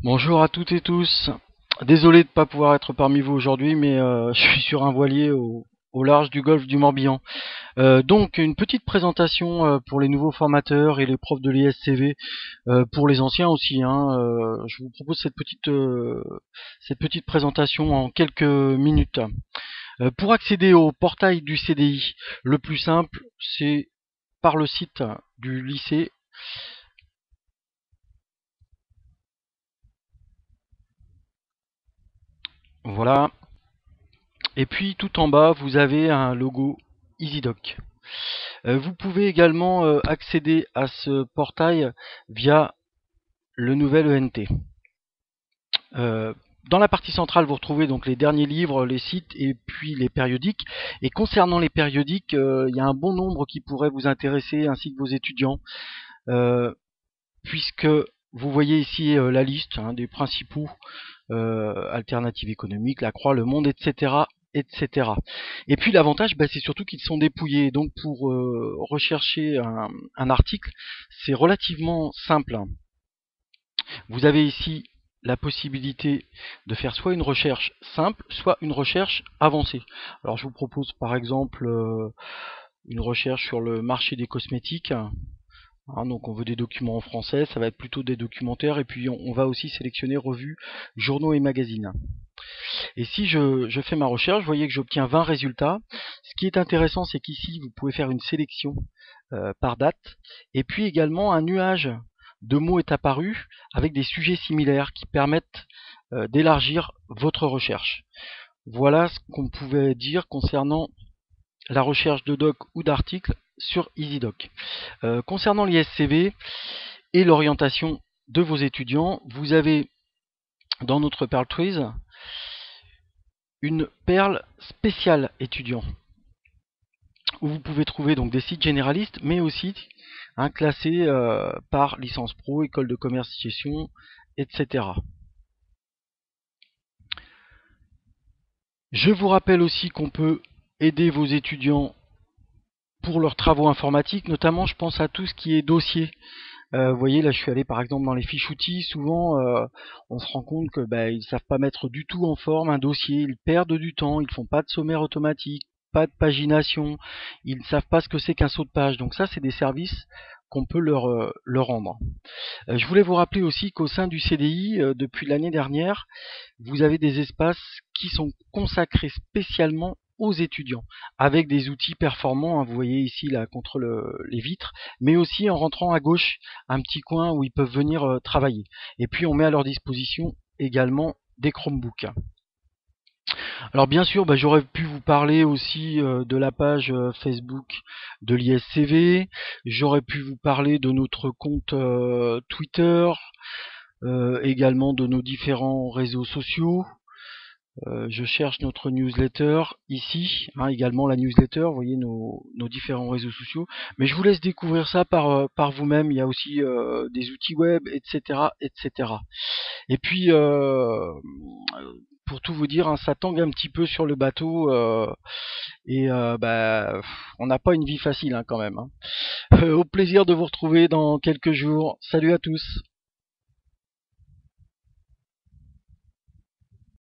Bonjour à toutes et tous. Désolé de ne pas pouvoir être parmi vous aujourd'hui, mais je suis sur un voilier au large du golfe du Morbihan. Donc une petite présentation pour les nouveaux formateurs et les profs de l'ISCV, pour les anciens aussi, hein. Je vous propose cette petite présentation en quelques minutes. Pour accéder au portail du CDI, le plus simple, c'est par le site du lycée. Voilà. Et puis tout en bas, vous avez un logo EasyDoc. Vous pouvez également accéder à ce portail via le nouvel ENT. Dans la partie centrale, vous retrouvez donc les derniers livres, les sites et puis les périodiques. Et concernant les périodiques, il y a un bon nombre qui pourraient vous intéresser, ainsi que vos étudiants, puisque vous voyez ici la liste, hein, des principaux, Alternatives économiques, La Croix, Le Monde, etc. etc. Et puis l'avantage, c'est surtout qu'ils sont dépouillés. Donc pour rechercher un article, c'est relativement simple. Vous avez ici la possibilité de faire soit une recherche simple, soit une recherche avancée. Alors je vous propose par exemple une recherche sur le marché des cosmétiques. Donc on veut des documents en français, ça va être plutôt des documentaires, et puis on va aussi sélectionner revues, journaux et magazines. Et si je fais ma recherche, vous voyez que j'obtiens 20 résultats. Ce qui est intéressant, c'est qu'ici, vous pouvez faire une sélection par date. Et puis également, un nuage de mots est apparu avec des sujets similaires qui permettent d'élargir votre recherche. Voilà ce qu'on pouvait dire concernant la recherche de doc ou d'articles sur EasyDoc. Concernant l'ISCV et l'orientation de vos étudiants, vous avez dans notre Perl Trees une perle spéciale étudiant, où vous pouvez trouver donc des sites généralistes, mais aussi classés par licence pro, école de commerce et gestion, etc. Je vous rappelle aussi qu'on peut aider vos étudiants pour leurs travaux informatiques, notamment je pense à tout ce qui est dossier. Vous voyez, là je suis allé par exemple dans les fiches outils, souvent on se rend compte que ils savent pas mettre du tout en forme un dossier, ils perdent du temps, ils font pas de sommaire automatique, pas de pagination, ils ne savent pas ce que c'est qu'un saut de page. Donc ça, c'est des services qu'on peut leur rendre. Je voulais vous rappeler aussi qu'au sein du CDI, depuis l'année dernière, vous avez des espaces qui sont consacrés spécialement aux étudiants, avec des outils performants, hein, vous voyez ici là contre les vitres, mais aussi en rentrant à gauche un petit coin où ils peuvent venir travailler. Et puis on met à leur disposition également des Chromebooks. Alors bien sûr, j'aurais pu vous parler aussi de la page Facebook de l'ISCV, j'aurais pu vous parler de notre compte Twitter, également de nos différents réseaux sociaux. Je cherche notre newsletter ici, également la newsletter, vous voyez nos différents réseaux sociaux. Mais je vous laisse découvrir ça par vous-même. Il y a aussi des outils web, etc., etc. Et puis, pour tout vous dire, ça tangue un petit peu sur le bateau, et on n'a pas une vie facile quand même. Au plaisir de vous retrouver dans quelques jours. Salut à tous.